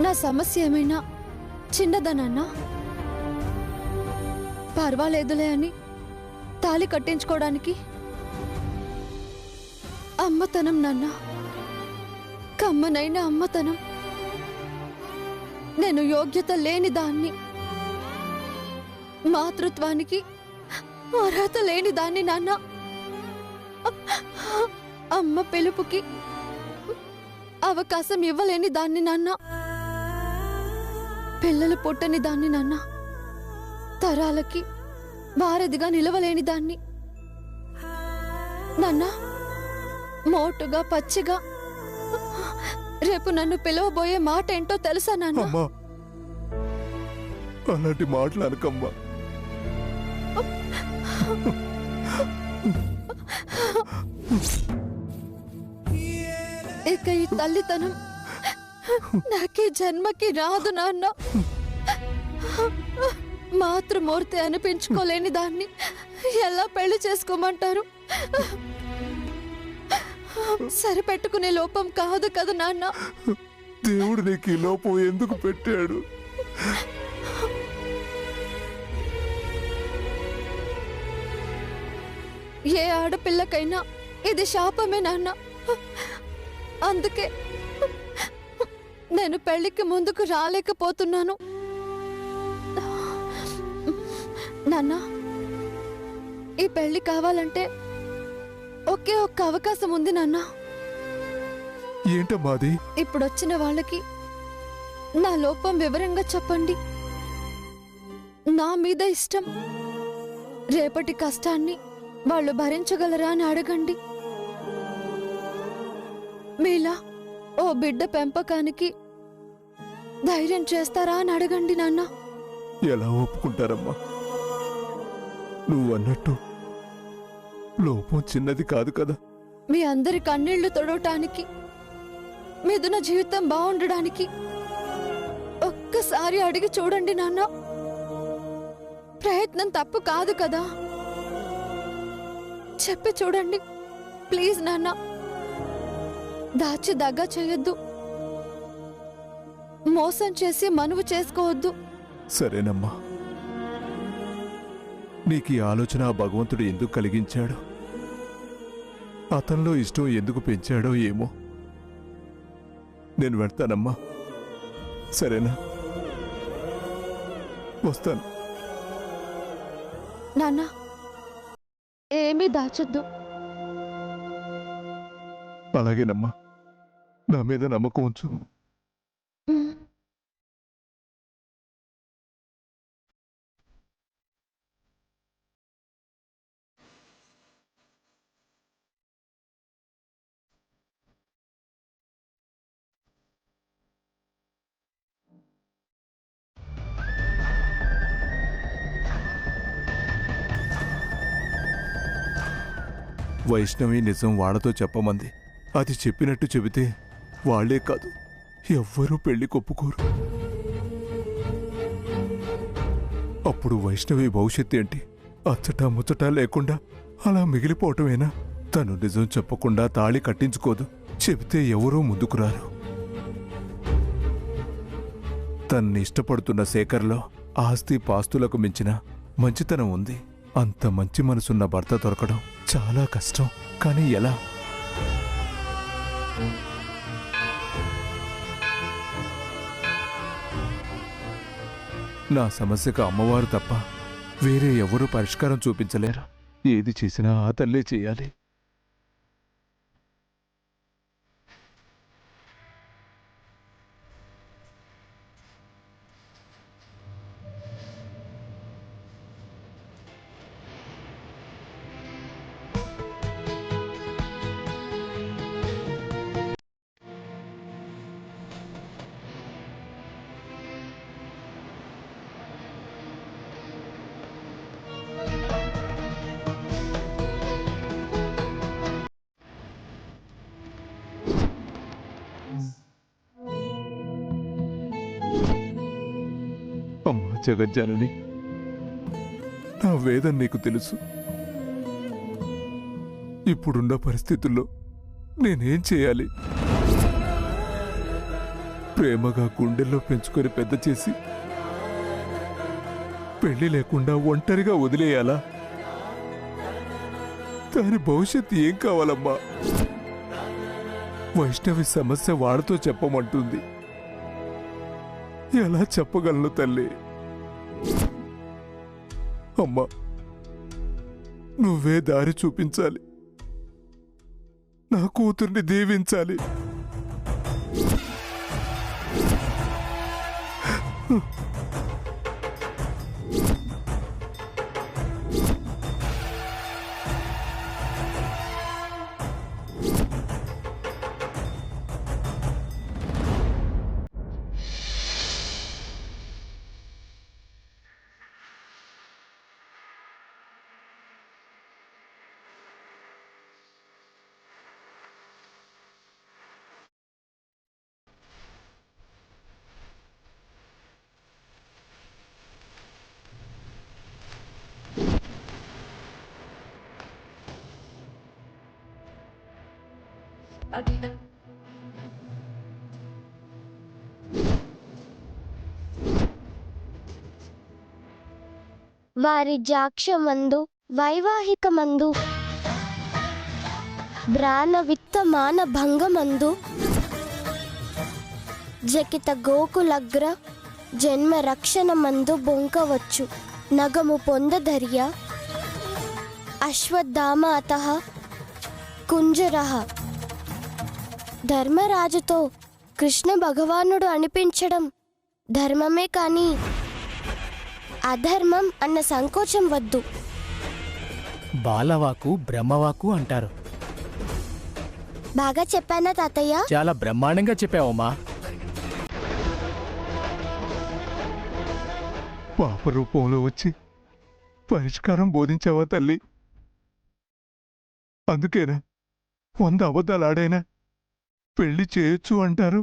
నా సమస్య ఏమైనా చిన్నదనన్నా పర్వాలేదులే అని తాళి కట్టించుకోవడానికి అమ్మతనం నాన్న, కమ్మనైన అమ్మతనం. నేను యోగ్యత లేని దాన్ని, మాతృత్వానికి అర్హత లేని దాన్ని నాన్న. అమ్మ పిలుపుకి అవకాశం ఇవ్వలేని దాన్ని నాన్న. పిల్లలు పుట్టని దాన్ని నాన్న. తరాలకి వారధిగా నిలవలేని దాన్ని నాన్న. మోటుగా పచ్చిగా రేపు నన్ను పిలవబోయే మాట ఏంటో తెలుసా నాన్న? అలాంటి మాటలు అనకమ్మా. ఇక ఈ తల్లితనం నాకే జన్మకి రాదు నాన్న. మాతృమూర్తి అనిపించుకోలేని దాన్ని ఎలా పెళ్లి చేసుకోమంటారు? సరిపెట్టుకునే లోపం కాదు కదా నాన్న. దేవుడు నీకు ఈ లోపం ఎందుకు పెట్టాడు? ఏ ఆడపిల్లకైనా ఇది శాపమే నాన్న. అందుకే నేను పెళ్లికి ముందుకు రాలేకపోతున్నాను నాన్న. ఈ పెళ్లి కావాలంటే ఒకే ఒక్క అవకాశం ఉంది నాన్న. ఏంటమ్మాది? ఇప్పుడొచ్చిన వాళ్ళకి నా లోపం వివరంగా చెప్పండి. నా మీద ఇష్టం, రేపటి కష్టాన్ని వాళ్ళు భరించగలరా అని అడగండి. మీలా ఓ బిడ్డ పెంపకానికి ధైర్యం చేస్తారా అని అడగండి నాన్న. ఎలా ఒప్పుకుంటారమ్మా? నువ్వన్నట్టు లోపం చిన్నది కాదు కదా. మీ అందరి కన్నీళ్లు తొడవటానికి, మిథున జీవితం బాగుండడానికి ఒక్కసారి అడిగి చూడండి నాన్న. ప్రయత్నం తప్పు కాదు కదా. చెప్పి చూడండి ప్లీజ్ నాన్న. దాచి దగ్గ చేయొద్దు, మోసం చేసి మనువు చేసుకోవద్దు. సరేనమ్మా. నీకు ఈ ఆలోచన ఆ భగవంతుడు ఎందుకు కలిగించాడు, అతనిలో ఇష్టం ఎందుకు పెంచాడో ఏమో. నేను వెళ్తానమ్మా. సరేనా? వస్తాను. నాన్న ఏమీ దాచొద్దు. అలాగేనమ్మా. నా మీద నమ్మకం ఉంచు. వైష్ణవి నిజం వాళ్ళతో చెప్పమంది. అది చెప్పినట్టు చెబితే వాళ్లే కాదు, ఎవ్వరూ పెళ్లి కొప్పుకోరు. అప్పుడు వైష్ణవి భవిష్యత్తు ఏంటి? అచ్చటా ముచ్చటా లేకుండా అలా మిగిలిపోవటమేనా? తను నిజం చెప్పకుండా తాళి కట్టించుకోదు. చెబితే ఎవరూ ముందుకు రారు. తన్ని ఇష్టపడుతున్న శేఖర్లో ఆస్తి పాస్తులకు మించిన మంచితనం ఉంది. అంత మంచి మనసున్న భర్త దొరకడం చాలా కష్టం. కానీ ఎలా? నా సమస్యకు అమ్మవారు తప్ప వేరే ఎవరూ పరిష్కారం చూపించలేరు. ఏది చేసినా ఆ తల్లే చేయాలి. అమ్మా జగజ్జనని, నా వేదన నీకు తెలుసు. ఇప్పుడున్న పరిస్థితుల్లో నేనేం చేయాలి? ప్రేమగా గుండెల్లో పెంచుకొని పెద్ద చేసి పెళ్లి లేకుండా ఒంటరిగా వదిలేయాలా? దాని భవిష్యత్తు ఏం కావాలమ్మా? వైష్ణవి సమస్య వాడితో చెప్పమంటుంది. ఎలా చెప్పగలను తల్లి? అమ్మా, నువ్వే దారి చూపించాలి. నా కూతుర్ని దీవించాలి. వారి జాక్షమందు వైవాహికమందు బ్రాణ విత్తమాన భంగమందు జకిత గోకులగ్ర జన్మ రక్షణమందు బొంకవచ్చు నగము పొందధర్య అశ్వత్థామ అతః కుంజరః. ధర్మరాజుతో కృష్ణ భగవానుడు అనిపించడం ధర్మమే కానీ అధర్మం అన్న సంకోచం వద్దు. బాలవాకు బ్రహ్మవాకు అంటారు. బాగా చెప్పానా తాతయ్య? చాలా బ్రహ్మాండంగా చెప్పావమ్మా. పాప రూపంలో వచ్చి పరిష్కారం బోధించావా తల్లి? అందుకేనా 100 అబద్ధాలు ఆడైనా పెళ్లి చేయొచ్చు అంటారు?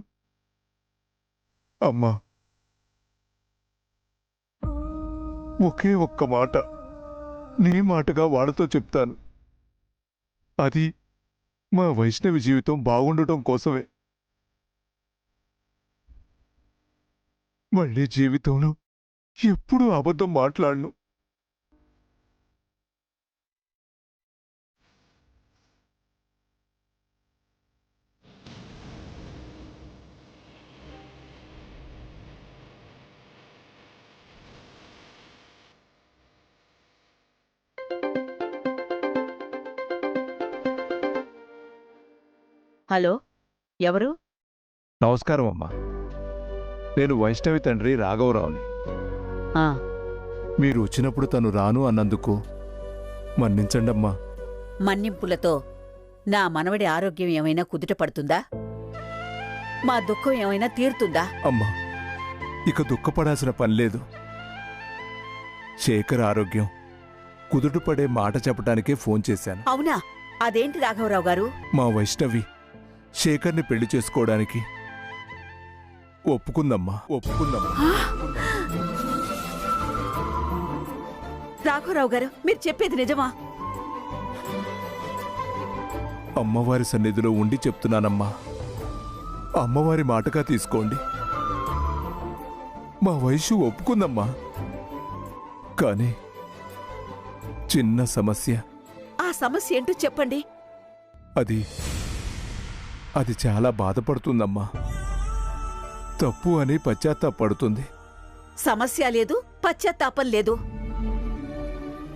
అమ్మా, ఒకే ఒక్క మాట నీ మాటగా వాడితో చెప్తాను. అది మా వైష్ణవి జీవితం బాగుండటం కోసమే. మళ్ళీ జీవితంలో ఎప్పుడూ అబద్ధం మాట్లాడను. హలో, ఎవరు? నమస్కారం అమ్మా. నేను వైష్ణవి తండ్రి రాఘవరావుని. ఆ, మీరు వచ్చినప్పుడు తను రాను అన్నందుకు మన్నించండమ్మా. మన్నింపులతో నా మనవడి ఆరోగ్యం ఏమైనా కుదుట పడుతుందా? మా దుఃఖం ఏమైనా తీరుతుందా? అమ్మా, ఇక దుఃఖపడాల్సిన పనిలేదు. శేఖర్ ఆరోగ్యం కుదుటపడే మాట చెప్పడానికే ఫోన్ చేశాను. అవునా? అదేంటి రాఘవరావు గారు? మా వైష్ణవి శేఖర్ని పెళ్లి చేసుకోవడానికి ఒప్పుకుందమ్మా. రాఘవరావు గారు, మీరు చెప్పేది నిజమా? అమ్మవారి సన్నిధిలో ఉండి చెప్తున్నానమ్మా. అమ్మవారి మాటగా తీసుకోండి. మా వయసు ఒప్పుకుందమ్మా. కానీ చిన్న సమస్య. ఆ సమస్య ఏంటో చెప్పండి. అది చాలా బాధపడుతుందమ్మా. తప్పు అని పశ్చాత్తాపడుతుంది. సమస్య లేదు, పశ్చాత్తాపం లేదు.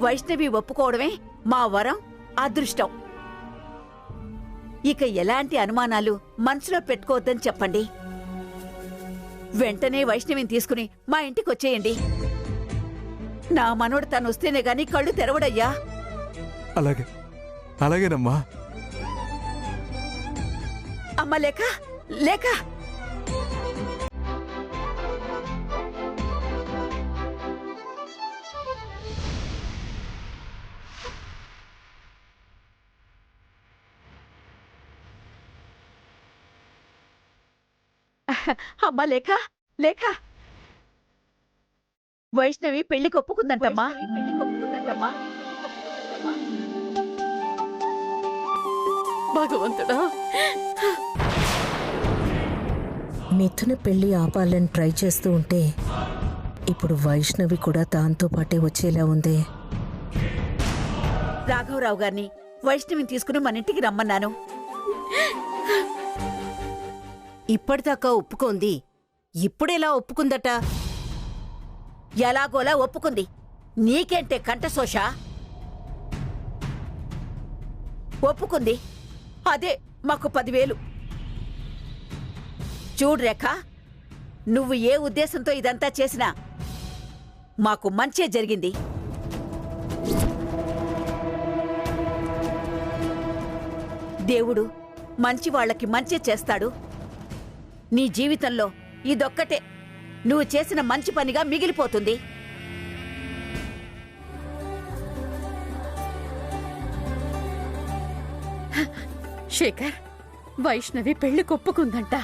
వైష్ణవి ఒప్పుకోవడమే మా వరం, అదృష్టం. ఇక ఎలాంటి అనుమానాలు మనసులో పెట్టుకోవద్దని చెప్పండి. వెంటనే వైష్ణవిని తీసుకుని మా ఇంటికి వచ్చేయండి. నా మనోడు తను వస్తేనే గాని కళ్ళు తెరవడయ్యా. అలాగేనమ్మా. అమ్మ లేక లేక అమ్మ లేక లేక వైష్ణవి పెళ్లికి ఒప్పుకుందంటమ్మా. భగవంతుడా, మిథున పెళ్లి ఆపాలని ట్రై చేస్తూ ఉంటే ఇప్పుడు వైష్ణవి కూడా దాంతో పాటే వచ్చేలా ఉంది. రాఘవరావు గారిని వైష్ణవిని తీసుకుని మన ఇంటికి రమ్మన్నాను. ఇప్పటిదాకా ఒప్పుకోంది, ఇప్పుడెలా ఒప్పుకుందట? ఎలాగోలా ఒప్పుకుంది. నీకేంటే కంఠశోష? ఒప్పుకుంది. అదే మాకు 10,000. చూడు రేఖ, నువ్వు ఏ ఉద్దేశంతో ఇదంతా చేసినా మాకు మంచే జరిగింది. దేవుడు మంచి వాళ్ళకి మంచి చేస్తాడు. నీ జీవితంలో ఇదొక్కటే నువ్వు చేసిన మంచి పనిగా మిగిలిపోతుంది. శేఖర్, వైష్ణవి పెళ్లి కొప్పుకుందంట.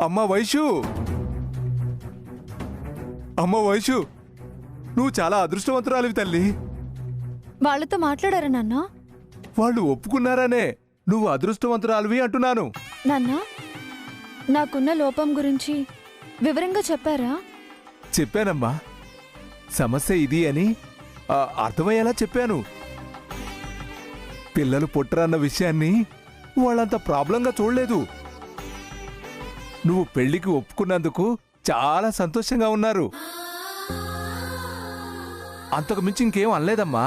అమ్మ వైషు, అమ్మ వైషు, నువ్వు చాలా అదృష్టవంతురాలివి తల్లి. వాళ్ళతో మాట్లాడారా నాన్న? వాళ్ళు ఒప్పుకున్నారనే నువ్వు అదృష్టవంతురాలివి అంటున్నాను. నాన్న, నాకున్న లోపం గురించి వివరంగా చెప్పారా? చెప్పానమ్మా. సమస్య ఇది అని అర్థమయ్యేలా చెప్పాను. పిల్లలు పుట్టరన్న విషయాన్ని వాళ్ళంత ప్రాబ్లంగా చూడలేదు. నువ్వు పెళ్లికి ఒప్పుకున్నందుకు చాలా సంతోషంగా ఉన్నారు. అంతకు మించి ఇంకేం అనలేదమ్మా.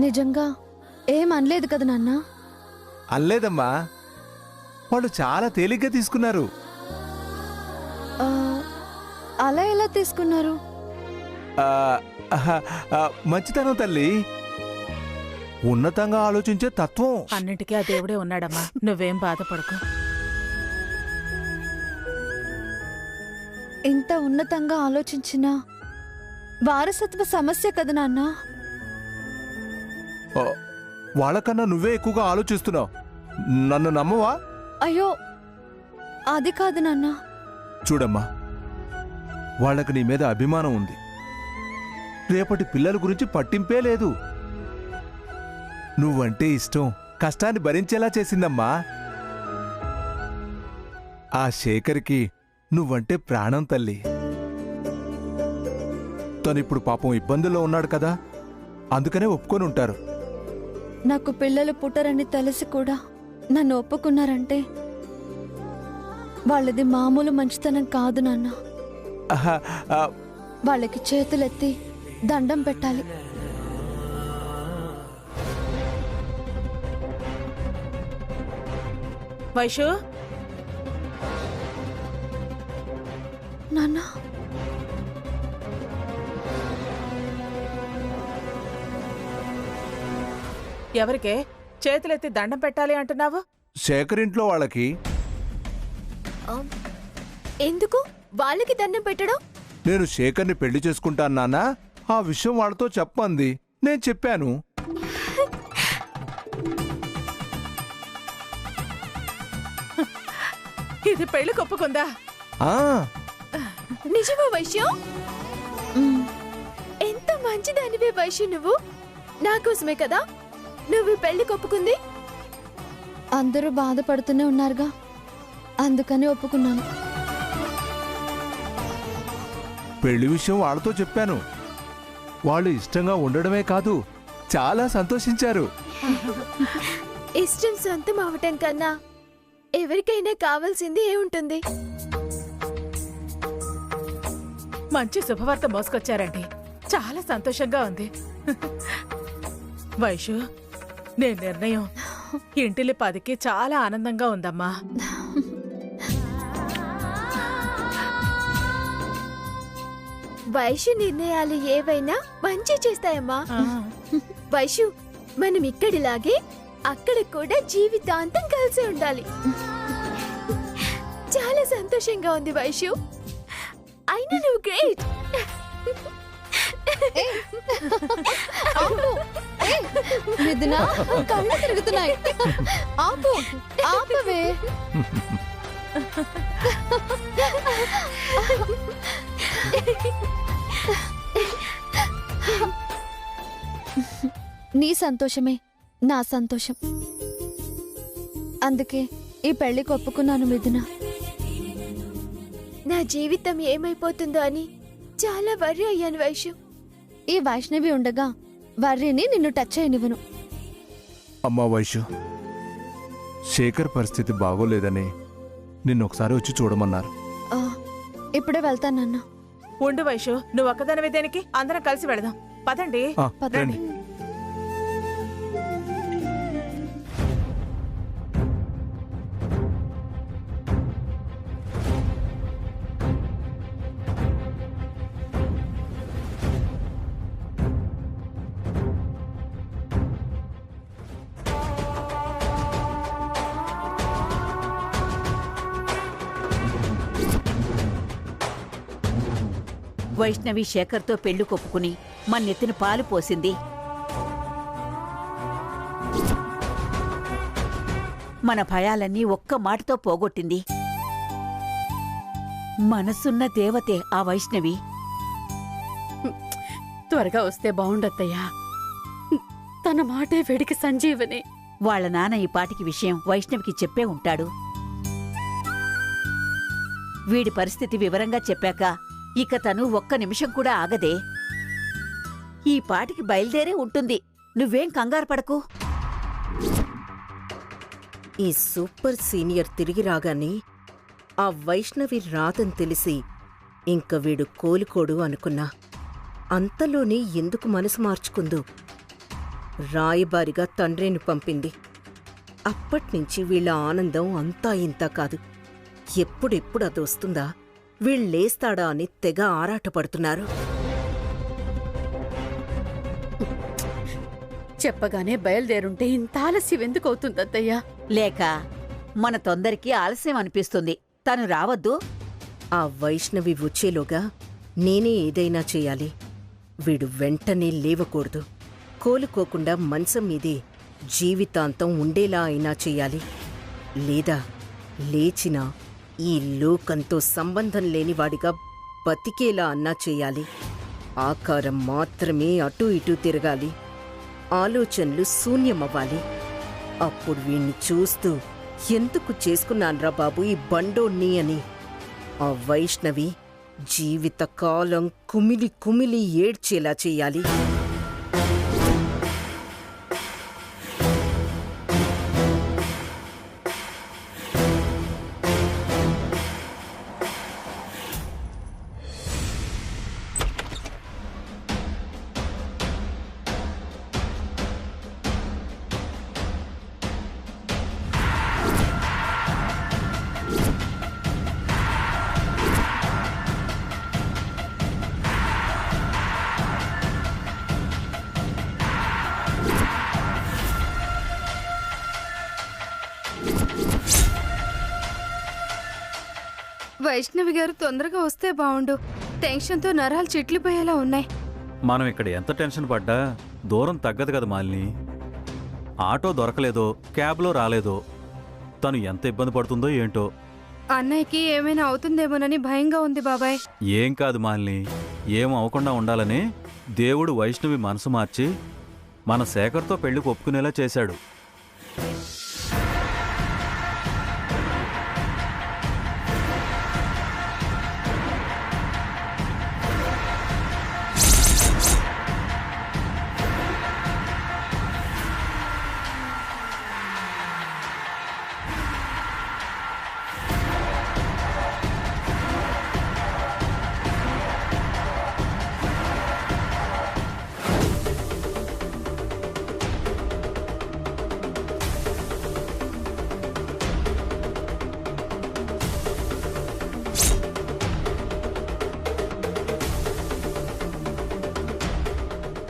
నిజంగా ఏం అనలేదు కదా నాన్న? అనలేదమ్మా. వాళ్ళు చాలా తేలిగ్గా తీసుకున్నారు. ఆ, అలా ఎలా తీసుకున్నారు? మంచితనం తల్లి, ఉన్నతంగా ఆలోచించే తత్వం. అన్నిటికీ ఆ దేవుడే ఉన్నాడమ్మా, నువ్వేం బాధపడకు. ఇంత ఉన్నతంగా ఆలోచించిన వారసత్వ సమస్య కదా నాన్న? వాళ్ళకన్నా నువ్వే ఎక్కువగా ఆలోచిస్తున్నావు. నన్ను నమ్మవా? అయ్యో, అది కాదు నాన్న. చూడమ్మా, వాళ్ళకి నీ మీద అభిమానం ఉంది. రేపటి పిల్లల గురించి పట్టింపే లేదు. నువ్వంటే ఇష్టం కష్టాన్ని భరించేలా చేసిందమ్మా. ఆ శేఖర్కి నువ్వంటే ప్రాణం తల్లి. తనిప్పుడు పాపం ఇబ్బందుల్లో ఉన్నాడు కదా, అందుకనే ఒప్పుకొని ఉంటారు. నాకు పిల్లలు పుట్టరని తెలిసి కూడా నన్ను ఒప్పుకున్నారంటే వాళ్ళది మామూలు మంచితనం కాదు నాన్న. వాళ్ళకి చేతులెత్తి దండం పెట్టాలి. వైషు, నాన్న, ఎవరికే చేతులెత్తి దండం పెట్టాలి అంటున్నావు? శేఖర్ ఇంట్లో వాళ్ళకి. ఎందుకు వాళ్ళకి దండం పెట్టడం? నేను శేఖర్ని పెళ్లి చేసుకుంటాను నాన్న, ఆ విషయం వాళ్ళతో చెప్పంది. నేను చెప్పాను. ఇది పెళ్లి కొప్పుకుందా? నిజమా వైశ్యం? ఎంత మంచిదానివే వైశ్యం నువ్వు. నాకోసమే కదా నువ్వు పెళ్లి కొప్పుకుంది. అందరూ బాధపడుతూనే ఉన్నారుగా, అందుకని ఒప్పుకున్నాను. పెళ్లి విషయం వాళ్ళతో చెప్పాను. వాళ్ళు ఇష్టంగా ఉండడమే కాదు, చాలా సంతోషించారు. ఇష్టం సొంతం అవటం కన్నా ఎవరికైనా కావాల్సింది ఏముంటుంది? మంచి శుభవార్త మోసుకొచ్చారండి, చాలా సంతోషంగా ఉంది. వైషు, నీ నిర్ణయం ఇంటిలి 10కి చాలా ఆనందంగా ఉందమ్మా. వైషు నిర్ణయాలు ఏవైనా మంచి చేస్తాయమ్మా. వైషు, మనం ఇక్కడిలాగే అక్కడ కూడా జీవితాంతం కలిసి ఉండాలి. చాలా సంతోషంగా ఉంది వైషు. అయినా నువ్వు గ్రేట్. మిథున కళ్ళు తిరుగుతున్నాయి. ఆపు, ఆపవే. నీ సంతోషమే నా సంతోషం. అందుకే ఈ పెళ్లికి ఒప్పుకున్నాను మిథున. నా జీవితం ఏమైపోతుందో అని చాలా వర్రీ అయ్యాను వైషు. ఈ వైష్ణవి ఉండగా వర్రీని నిన్ను టచ్ చేయనివ్వను. అమ్మా వైషు, శేఖర్ పరిస్థితి బాగోలేదని నిన్నొకసారి వచ్చి చూడమన్నారు. ఆ, ఇప్పుడే వెళ్తానన్నా. ఉండు వైషు, నువ్వు ఒక్కదానివే దేనికి? అందరం కలిసి వెళదాం. పదండి. ఆ, రండి. వైష్ణవి శేఖర్తో పెళ్లి కొప్పుకుని మన నెత్తిన పాలు పోసింది. మన భయాలన్నీ ఒక్క మాటతో పోగొట్టింది. మనసున్న దేవతే ఆ వైష్ణవి. త్వరగా వస్తే బావుండత్తయ్యా. తన మాటే వెడికి సంజీవని. వాళ్ళ నాన్న ఈ పాటికి విషయం వైష్ణవికి చెప్పే ఉంటాడు. వీడి పరిస్థితి వివరంగా చెప్పాక ఇక తను ఒక్క నిమిషం కూడా ఆగదే. ఈ పాటికి బయలుదేరే ఉంటుంది. నువ్వేం కంగారు పడకు. ఈ సూపర్ సీనియర్ తిరిగి రాగానే ఆ వైష్ణవి రాదని తెలిసి ఇంక వీడు కోలుకోడు అనుకున్నా. అంతలోనే ఎందుకు మనసు మార్చుకుందో. రాయబారిగా తండ్రిని పంపింది. అప్పట్నుంచి వీళ్ళ ఆనందం అంతా ఇంతా కాదు. ఎప్పుడెప్పుడు అది వస్తుందా, వీళ్ళేస్తాడా అని తెగ ఆరాటపడుతున్నారు. చెప్పగానే బయలుదేరుంటే ఇంత ఆలస్యం ఎందుకు అవుతుందత్తయ్యా? లేక మన తొందరకి ఆలస్యం అనిపిస్తుంది. తను రావద్దు. ఆ వైష్ణవి వచ్చేలోగా నేనే ఏదైనా చేయాలి. వీడు వెంటనే లేవకూడదు. కోలుకోకుండా మంచం మీదే జీవితాంతం ఉండేలా అయినా చెయ్యాలి. లేదా లేచినా ఈ లోకంతో సంబంధం లేనివాడిగా బతికేలా అన్నా చెయ్యాలి. ఆకారం మాత్రమే అటూ ఇటూ తిరగాలి. ఆలోచనలు శూన్యమవ్వాలి. అప్పుడు వీణ్ణి చూస్తూ ఎందుకు చేసుకున్నాన్రా బాబు ఈ బండోణ్ణి అని ఆ వైష్ణవి జీవితకాలం కుమిలి కుమిలి ఏడ్చేలా చెయ్యాలి. వైష్ణవి గారు తొందరగా వస్తే బావుండు. టెన్షన్తో నరాలు చిట్లిపోయేలా ఉన్నాయి. మనం ఇక్కడ ఎంత టెన్షన్ పడ్డా దూరం తగ్గదు కదా మాలిని. ఆటో దొరకలేదో, క్యాబ్లో రాలేదో, తను ఎంత ఇబ్బంది పడుతుందో ఏంటో. అన్నయ్యకి ఏమైనా అవుతుందేమోనని భయంగా ఉంది బాబాయ్. ఏం కాదు మాలిని, ఏం అవ్వకుండా ఉండాలని దేవుడు వైష్ణవి మనసు మార్చి మన శేఖర్తో పెళ్లికి ఒప్పుకునేలా చేశాడు.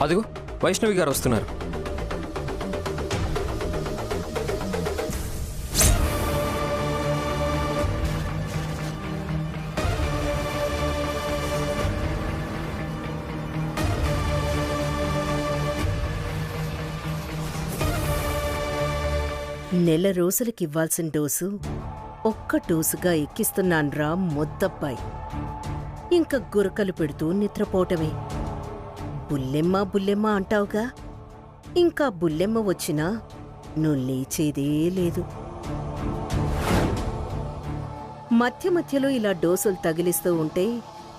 అదిగో వైష్ణవి గారు వస్తున్నారు. నెల రోజులకివ్వాల్సిన డోసు ఒక్క డోసుగా ఎక్కిస్తున్నాన్రా మొద్దబ్బాయి. ఇంక గురకలు పెడుతూ నిద్రపోవటమే. బుల్లెమ్మ బుల్లెమ్మ అంటావుగా, ఇంకా బుల్లెమ్మ వచ్చినా నువ్వు లేచేదే లేదు. మధ్య మధ్యలో ఇలా డోసులు తగిలిస్తూ ఉంటే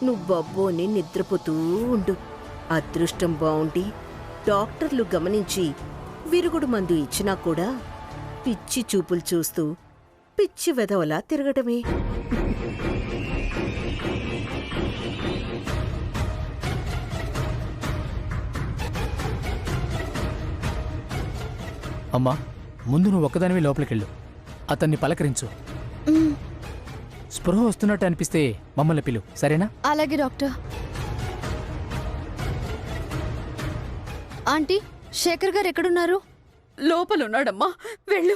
నువ్వబ్బోని నిద్రపోతూ ఉండు. అదృష్టం బావుండి డాక్టర్లు గమనించి విరుగుడు మందు ఇచ్చినా కూడా పిచ్చి చూపులు చూస్తూ పిచ్చి వెధవలా తిరగటమే. అమ్మా, ముందు నువ్వు ఒక్కదానివి లోపలికెళ్ళు. అతన్ని పలకరించు. స్పృహ వస్తున్నట్టు అనిపిస్తే మమ్మల్ని పిలు, సరేనా? అలాగే డాక్టర్. ఆంటీ, శేఖర్ గారు ఎక్కడున్నారు? లోపలున్నాడమ్మా, వెళ్ళు.